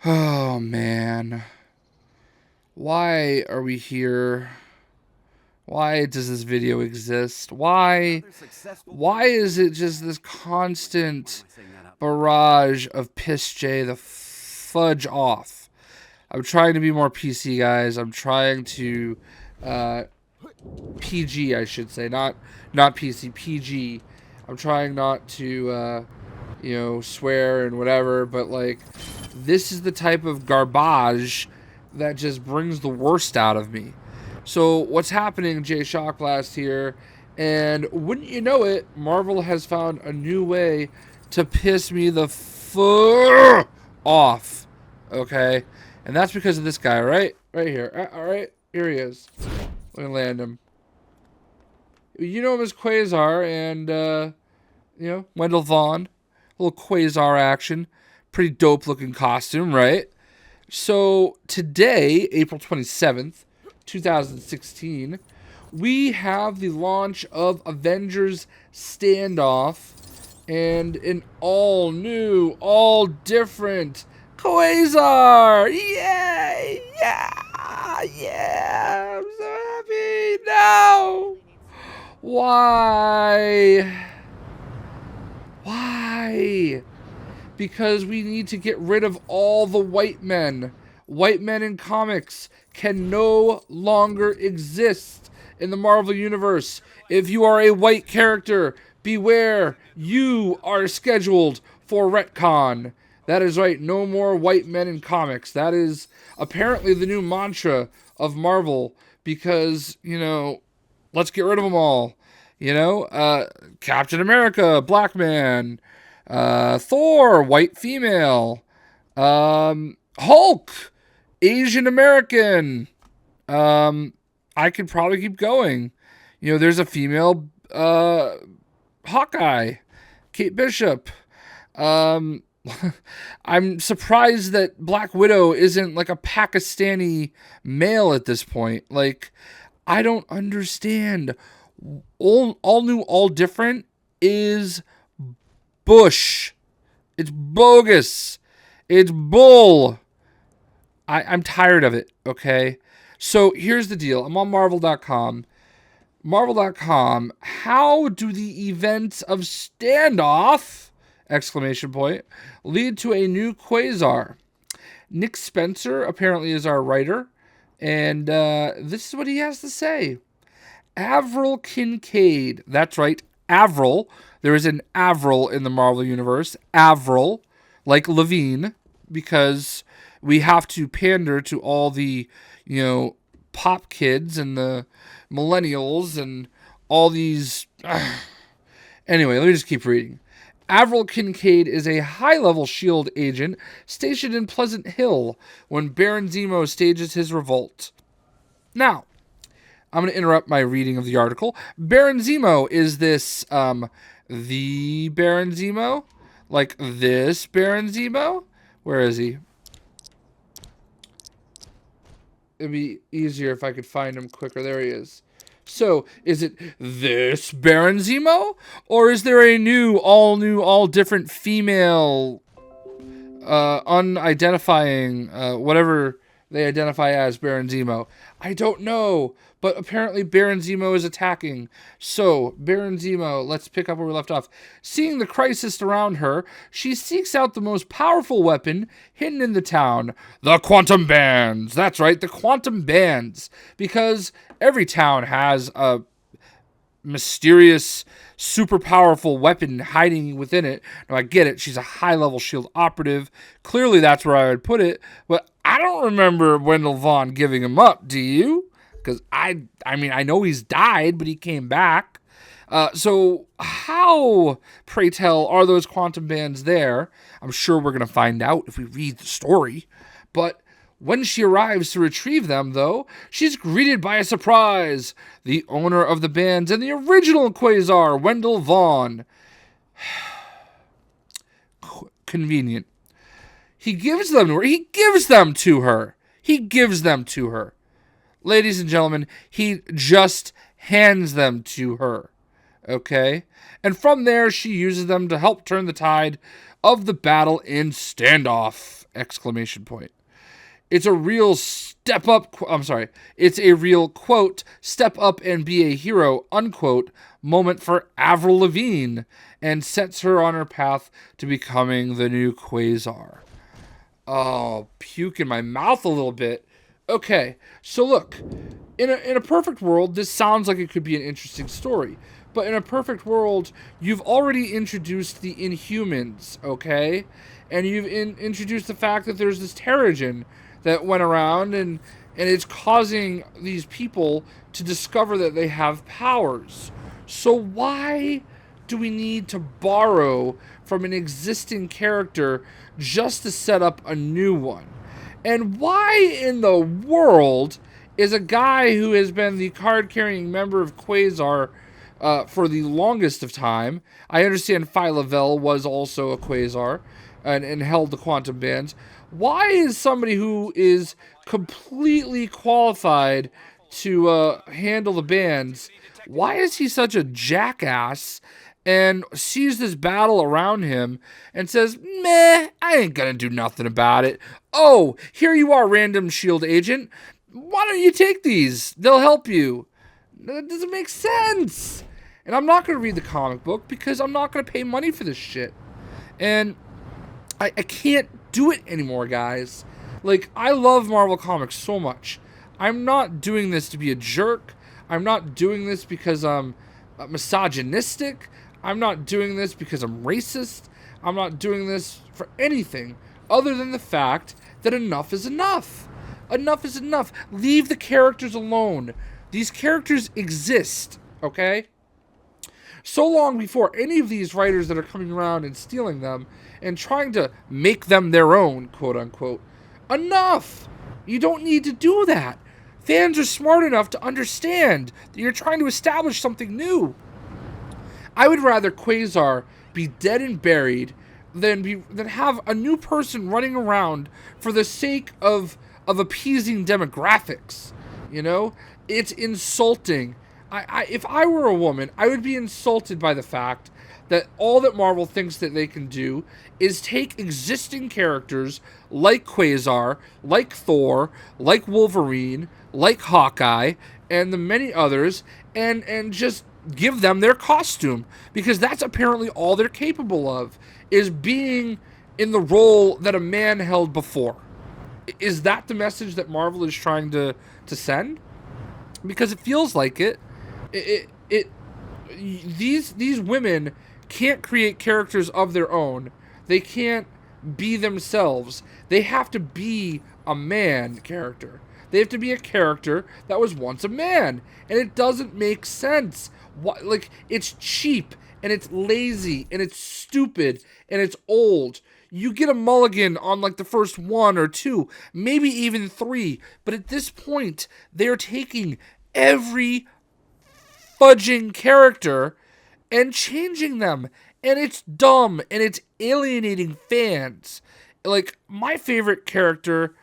Oh, man. Why are we here? Why does this video exist? Why is it just this constant barrage of piss J the fudge off? I'm trying to be more PC, guys. I'm trying to PG, I should say, not PC, PG. I'm trying not to swear and whatever, but like this is the type of garbage that just brings the worst out of me. So what's happening, Jay Shockblast here, and wouldn't you know it, Marvel has found a new way to piss me the off. Okay? And that's because of this guy, right? Right here. Alright, here he is. We're gonna land him. You know him as Quasar and Wendell Vaughn. A little Quasar action. Pretty dope looking costume, right? So today, April 27th, 2016, we have the launch of Avengers Standoff and an all new, all different Quasar! Yay! Yeah! Yeah! I'm so happy! No! Why? Why? Because we need to get rid of all the white men. White men in comics can no longer exist in the Marvel Universe. If you are a white character, beware, you are scheduled for retcon. That is right, no more white men in comics. That is apparently the new mantra of Marvel because, let's get rid of them all. Captain America, black man. Thor, white female. Hulk, Asian American. I could probably keep going. There's a female Hawkeye, Kate Bishop. I'm surprised that Black Widow isn't like a Pakistani male at this point. Like, I don't understand. All new, all different is Bush. It's bogus. It's bull. I'm tired of it, okay? So here's the deal. I'm on Marvel.com. Marvel.com, how do the events of Standoff, exclamation point, lead to a new Quasar? Nick Spencer apparently is our writer, and this is what he has to say. Avril Kincaid, that's right, Avril. There is an Avril in the Marvel Universe. Avril, like Levine, because we have to pander to all the, pop kids and the millennials and all these. Anyway, let me just keep reading. Avril Kincaid is a high-level S.H.I.E.L.D. agent stationed in Pleasant Hill when Baron Zemo stages his revolt. Now, I'm going to interrupt my reading of the article. Baron Zemo, is this the Baron Zemo? Like this Baron Zemo? Where is he? It'd be easier if I could find him quicker. There he is. So, is it this Baron Zemo? Or is there a new, all different female, unidentifying, whatever they identify as Baron Zemo? I don't know. But apparently Baron Zemo is attacking. So, Baron Zemo, let's pick up where we left off. Seeing the crisis around her, she seeks out the most powerful weapon hidden in the town, the quantum bands. That's right, the quantum bands. Because every town has a mysterious, super powerful weapon hiding within it. Now, I get it. She's a high-level S.H.I.E.L.D. operative. Clearly, that's where I would put it. But I don't remember Wendell Vaughn giving him up. Do you? Because I know he's died, but he came back. So how, pray tell, are those quantum bands there? I'm sure we're going to find out if we read the story. But when she arrives to retrieve them, though, she's greeted by a surprise. The owner of the bands and the original Quasar, Wendell Vaughn. Convenient. He gives them to her. He gives them to her. He gives them to her. Ladies and gentlemen, he just hands them to her, okay? And from there, she uses them to help turn the tide of the battle in standoff! Exclamation point. It's a real step up. I'm sorry. It's a real quote, step up and be a hero, unquote, moment for Avril Lavigne, and sets her on her path to becoming the new Quasar. Oh, puke in my mouth a little bit. Okay, so look, in a perfect world, this sounds like it could be an interesting story. But in a perfect world, you've already introduced the Inhumans, okay? And you've introduced the fact that there's this Terrigen that went around and it's causing these people to discover that they have powers. So why do we need to borrow from an existing character just to set up a new one? And why in the world is a guy who has been the card-carrying member of Quasar for the longest of time? I understand Phyla-Vell was also a Quasar and held the quantum bands. Why is somebody who is completely qualified to handle the bands, why is he such a jackass and sees this battle around him and says, meh, I ain't gonna do nothing about it. Oh, here you are, random shield agent. Why don't you take these? They'll help you. That doesn't make sense. And I'm not gonna read the comic book because I'm not gonna pay money for this shit. And I can't do it anymore, guys. Like, I love Marvel Comics so much. I'm not doing this to be a jerk. I'm not doing this because I'm misogynistic. I'm not doing this because I'm racist. I'm not doing this for anything other than the fact that enough is enough. Enough is enough. Leave the characters alone. These characters exist, okay? So long before any of these writers that are coming around and stealing them and trying to make them their own, quote unquote. Enough! You don't need to do that. Fans are smart enough to understand that you're trying to establish something new. I would rather Quasar be dead and buried than have a new person running around for the sake of appeasing demographics. You know? It's insulting. If I were a woman, I would be insulted by the fact that all that Marvel thinks that they can do is take existing characters like Quasar, like Thor, like Wolverine, like Hawkeye, and the many others, and just give them their costume. Because that's apparently all they're capable of, is being in the role that a man held before. Is that the message that Marvel is trying to send? Because it feels like it. These women can't create characters of their own. They can't be themselves. They have to be a man character. They have to be a character that was once a man, and it doesn't make sense. Like, it's cheap and it's lazy and it's stupid and it's old. You get a mulligan on like the first one or two, maybe even three, but at this point, they're taking every fudging character and changing them, and it's dumb and it's alienating fans. Like, my favorite character,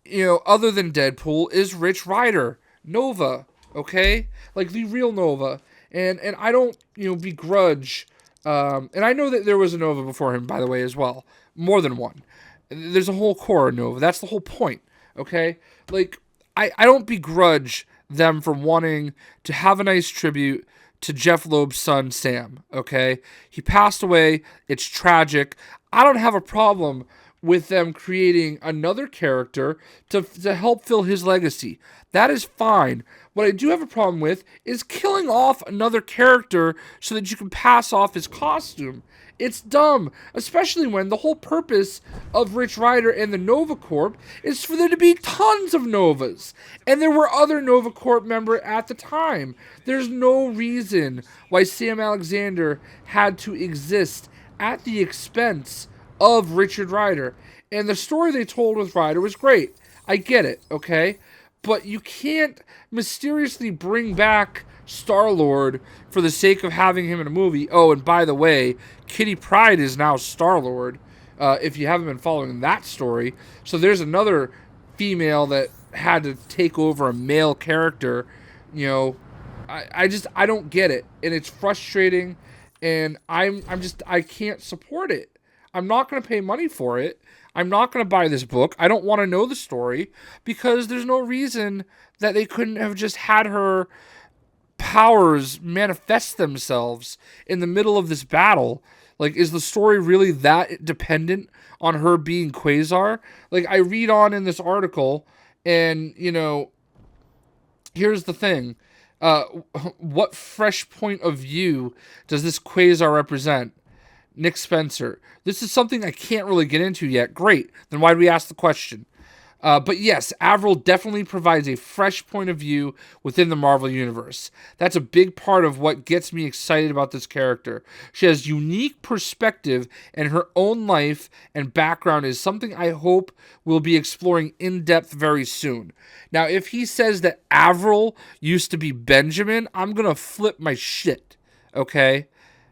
you know, other than Deadpool, is Rich Rider, Nova, okay? Like, the real Nova. And I don't, you know, begrudge, and I know that there was a Nova before him, by the way, as well. More than one. There's a whole core of Nova. That's the whole point, okay? Like, I don't begrudge them for wanting to have a nice tribute to Jeff Loeb's son, Sam, okay? He passed away. It's tragic. I don't have a problem with them creating another character to help fill his legacy. That is fine. What I do have a problem with is killing off another character so that you can pass off his costume. It's dumb, especially when the whole purpose of Rich Rider and the Nova Corp is for there to be tons of Novas. And there were other Nova Corp members at the time. There's no reason why Sam Alexander had to exist at the expense of Richard Rider. And the story they told with Rider was great. I get it, okay? But you can't mysteriously bring back Star-Lord for the sake of having him in a movie. Oh, and by the way, Kitty Pryde is now Star-Lord, if you haven't been following that story. So there's another female that had to take over a male character. You know, I don't get it. And it's frustrating. and I can't support it. I'm not going to pay money for it. I'm not going to buy this book. I don't want to know the story because there's no reason that they couldn't have just had her powers manifest themselves in the middle of this battle. Like, is the story really that dependent on her being Quasar? Like, I read on in this article, and, here's the thing. Uh, what fresh point of view does this Quasar represent? Nick Spencer. This is something I can't really get into yet. Great. Then why do we ask the question? But yes, Avril definitely provides a fresh point of view within the Marvel Universe. That's a big part of what gets me excited about this character. She has unique perspective, and her own life and background is something I hope we'll be exploring in depth very soon. Now, if he says that Avril used to be Benjamin, I'm going to flip my shit. Okay?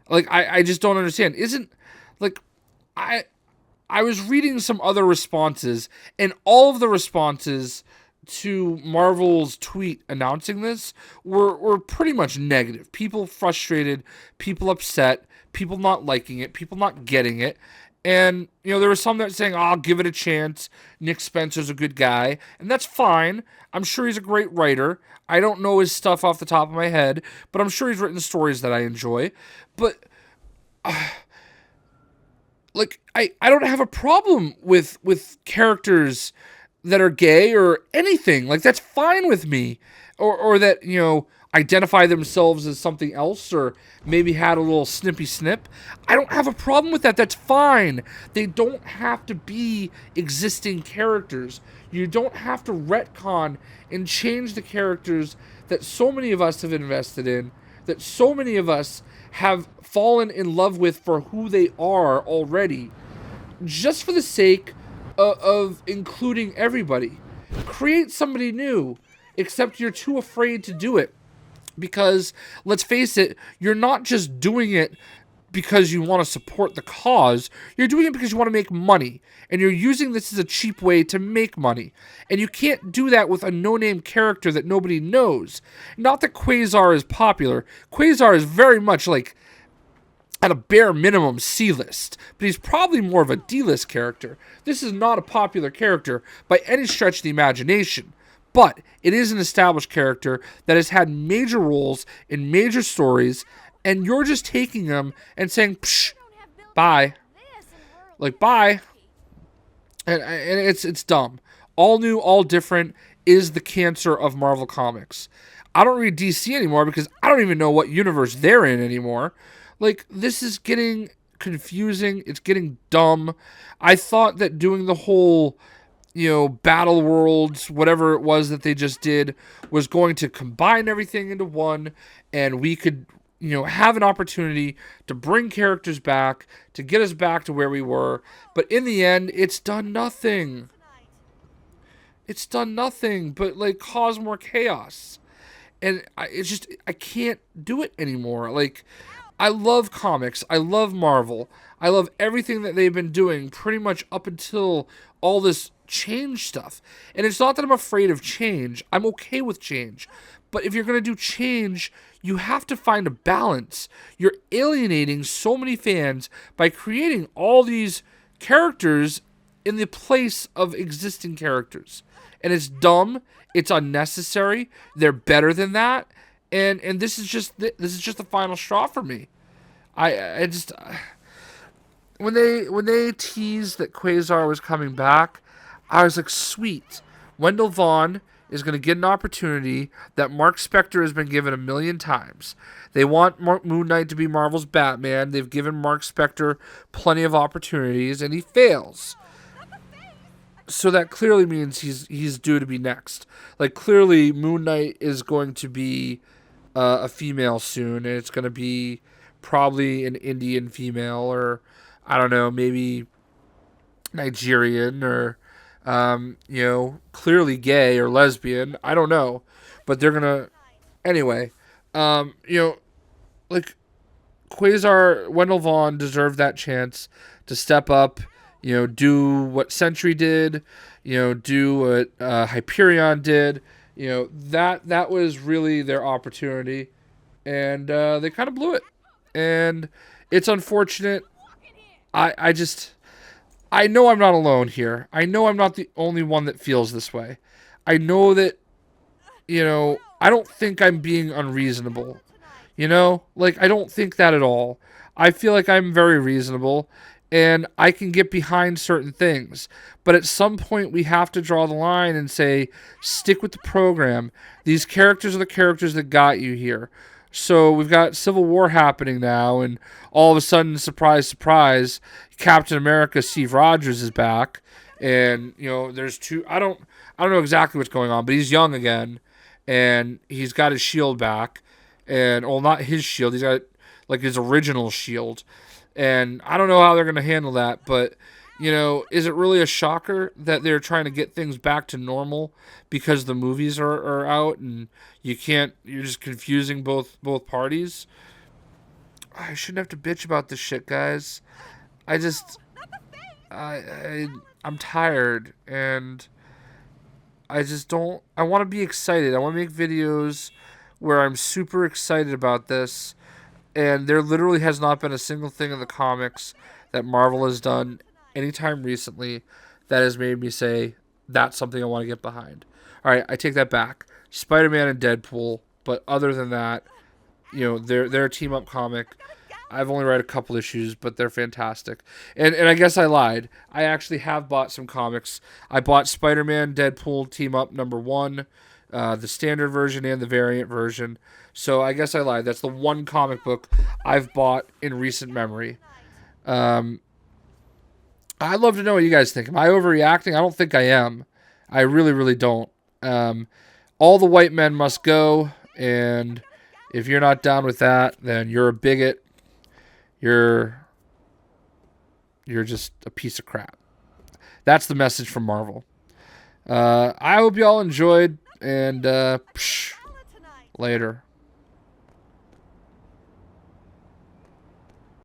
Like, I just don't understand. Like, I I was reading some other responses, and all of the responses to Marvel's tweet announcing this were pretty much negative. People frustrated, people upset, people not liking it, people not getting it. And, there was some that saying, oh, I'll give it a chance. Nick Spencer's a good guy. And that's fine. I'm sure he's a great writer. I don't know his stuff off the top of my head, but I'm sure he's written stories that I enjoy. But like I don't have a problem with characters that are gay or anything. Like, that's fine with me. Or that, identify themselves as something else, or maybe had a little snippy snip. I don't have a problem with that. That's fine. They don't have to be existing characters. You don't have to retcon and change the characters that so many of us have invested in, that so many of us have fallen in love with for who they are already, just for the sake of including everybody. Create somebody new, except you're too afraid to do it. Because, let's face it, you're not just doing it because you want to support the cause. You're doing it because you want to make money. And you're using this as a cheap way to make money. And you can't do that with a no-name character that nobody knows. Not that Quasar is popular. Quasar is very much like, at a bare minimum, C-list. But he's probably more of a D-list character. This is not a popular character by any stretch of the imagination. But it is an established character that has had major roles in major stories, and you're just taking them and saying, psh, bye. Like, bye. And it's dumb. All new, all different is the cancer of Marvel Comics. I don't read DC anymore because I don't even know what universe they're in anymore. Like, this is getting confusing. It's getting dumb. I thought that doing the whole, Battle Worlds, whatever it was that they just did, was going to combine everything into one, and we could, have an opportunity to bring characters back, to get us back to where we were. But in the end, it's done nothing. It's done nothing but, like, cause more chaos. And I can't do it anymore. Like, I love comics. I love Marvel. I love everything that they've been doing pretty much up until all this change stuff. And it's not that I'm afraid of change. I'm okay with change. But if you're going to do change, you have to find a balance. You're alienating so many fans by creating all these characters in the place of existing characters. And it's dumb. It's unnecessary. They're better than that. And this is just the final straw for me. I just when they teased that Quasar was coming back, I was like, sweet. Wendell Vaughn is going to get an opportunity that Mark Spector has been given a million times. They want Moon Knight to be Marvel's Batman. They've given Mark Spector plenty of opportunities, and he fails. So that clearly means he's due to be next. Like, clearly Moon Knight is going to be a female soon, and it's going to be probably an Indian female, or I don't know, maybe Nigerian, or clearly gay or lesbian. I don't know, but they're gonna anyway. Like, Quasar, Wendell Vaughn deserved that chance to step up. Do what Sentry did. Do what Hyperion did. That was really their opportunity, and they kind of blew it. and it's unfortunate. I just I know I'm not alone here. I know I'm not the only one that feels this way. I know that, I don't think I'm being unreasonable. Like, I don't think that at all. I feel like I'm very reasonable and I can get behind certain things. But at some point, we have to draw the line and say, stick with the program. These characters are the characters that got you here. So we've got Civil War happening now, and all of a sudden, surprise, surprise, Captain America Steve Rogers is back. And, there's two. I don't know exactly what's going on, but he's young again, and he's got his shield back, and well, not his shield. He's got like his original shield, and I don't know how they're gonna handle that. But is it really a shocker that they're trying to get things back to normal because the movies are out and you're just confusing both parties? I shouldn't have to bitch about this shit, guys. I just I'm tired and I just don't. I want to be excited. I want to make videos where I'm super excited about this. And there literally has not been a single thing in the comics that Marvel has done anytime recently that has made me say that's something I want to get behind. All right, I take that back. Spider-Man and Deadpool, but other than that, they're a team up comic. I've only read a couple issues, but they're fantastic. And I guess I lied. I actually have bought some comics. I bought Spider-Man Deadpool Team Up #1, the standard version and the variant version. So I guess I lied. That's the one comic book I've bought in recent memory. Um, I'd love to know what you guys think. Am I overreacting? I don't think I am. I really, really don't. All the white men must go, and if you're not down with that, then you're a bigot. You're just a piece of crap. That's the message from Marvel. I hope you all enjoyed, and later.